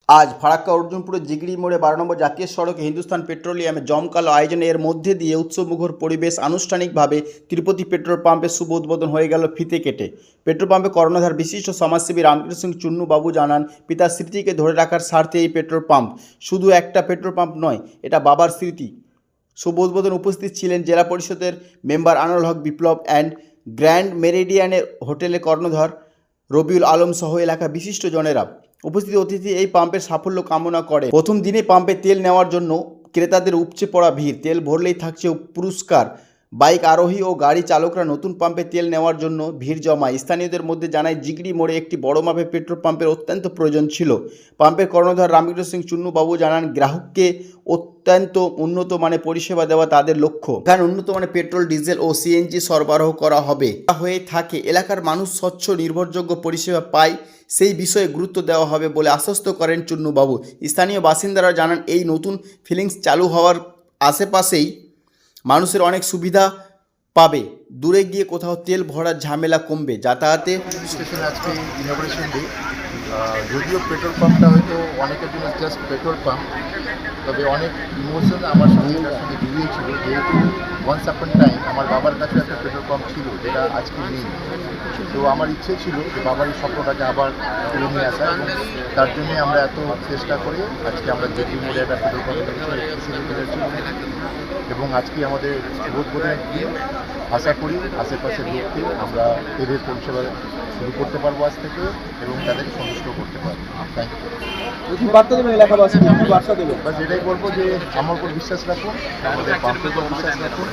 আজ ফারাক্কা অর্জুনপুরের জিগড়ি মোড়ে 12 নম্বর জাতীয় সড়কে হিন্দুস্তান পেট্রোলিয়ামের জমকালো আয়োজনে এর মধ্যে দিয়ে উৎসবমুখর পরিবেশ আনুষ্ঠানিকভাবে তিরুপতি পেট্রোল পাম্পের শুভ উদ্বোধন হয়ে গেল ফিতে কেটে। পেট্রোল পাম্পে কর্ণধার বিশিষ্ট সমাজসেবী রামকৃষ্ণ সিং চুন্নু বাবু জানান, পিতার স্মৃতিকে ধরে রাখার স্বার্থে এই পেট্রোল পাম্প শুধু একটা পেট্রোল পাম্প নয়, এটা বাবার স্মৃতি। শুভ উদ্বোধন উপস্থিত ছিলেন জেলা পরিষদের member Anwar Haque Biplob and grand মেরিডিয়ানের হোটেলের কর্ণধার রবিউল আলম সহ এলাকার বিশিষ্ট জনেরা। উপস্থিত অতিথি এই পাম্পের সাফল্য কামনা করে। প্রথম দিনে পাম্পে তেল নেওয়ার জন্য ক্রেতাদের উপচে পড়া ভিড়। তেল ভরলেই থাকছে পুরস্কার। বাইক আরোহী ও গাড়ি চালকরা নতুন পাম্পে তেল নেওয়ার জন্য ভিড় জমায়। স্থানীয়দের মধ্যে জানায়, জিগড়ি মোড়ে একটি বড় মাপের পেট্রোল পাম্পের অত্যন্ত প্রয়োজন ছিল। পাম্পের কর্ণধার রামকৃষ্ণ সিং চুন্নু বাবু জানান, গ্রাহককে অত্যন্ত উন্নত মানের পরিষেবা দেওয়া তাদের লক্ষ্য। এখানে উন্নত মানের পেট্রোল, ডিজেল ও সিএনজি সরবরাহ করা হবে হয়ে থাকে। এলাকার মানুষ স্বচ্ছ নির্ভরযোগ্য পরিষেবা পায়, সেই বিষয়ে গুরুত্ব দেওয়া হবে বলে আশ্বস্ত করেন চুন্নুবাবু। স্থানীয় বাসিন্দারা জানান, এই নতুন ফিলিংস চালু হওয়ার আশেপাশেই মানুষের অনেক সুবিধা পাবে। দূরে গিয়ে কোথাও তেল ভরার ঝামেলা কমবে, যাতায়াতে স্টেশন আজকে ইনোগ্রেশন ডে। যদিও পেট্রোল পাম্পটা হয়তো অনেকের জন্য জাস্ট পেট্রোল পাম্প, তবে অনেক ইমোশন আমার সঙ্গে এটার সঙ্গে জড়িয়ে ছিল। যেহেতু ওয়ান্স আপন টাইম আমার বাবার কাছে একটা পেট্রোল পাম্প ছিল, যেটা আজকে নেই। তো আমার ইচ্ছে ছিল যে বাবার এই স্বপ্নটাকে আবার তুলে নিয়ে আসা, এবং তার জন্যে আমরা এত চেষ্টা করে আজকে আমরা জিগড়ি মোড়ে একটা পেট্রোল পাম্প এবং আজকে আমাদের উদ্বোধনের দিন। আশা করি আশেপাশের লোককে আমরা তেলের পরিষেবা শুরু করতে পারবো আজ থেকে, এবং তাদেরকে সন্তুষ্ট করতে পারবো। Thank you. বার্তা দেবেন এলাকাবাসী, বার্তা দেবেন? বাস এটাই বলবো যে আমার উপর বিশ্বাস রাখুন, আমাদের পাম্পের উপর বিশ্বাস রাখুন।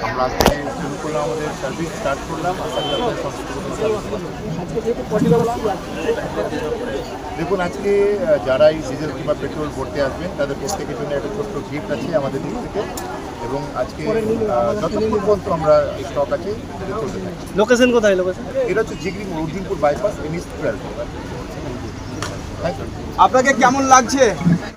আমরা আজ থেকে শুরু করলাম, আমাদের সার্ভিস স্টার্ট করলাম। আশা করি আপনাদের সন্তুষ্ট দেখুন, আজকে যারা এই ডিজেল কিংবা পেট্রোল ভরতে আসবেন তাদের প্রত্যেকের জন্য একটা ছোট্ট গিফট আছে আমাদের দিক থেকে, এবং আজকে যতক্ষণ পর্যন্ত আমরা স্টক আছে চলতে থাকি। লোকেশন কোথায়? লোকেশন এটা হচ্ছে জিগড়ি উর্দিনপুর বাইপাস, NH 12। আপনাকে কেমন লাগছে?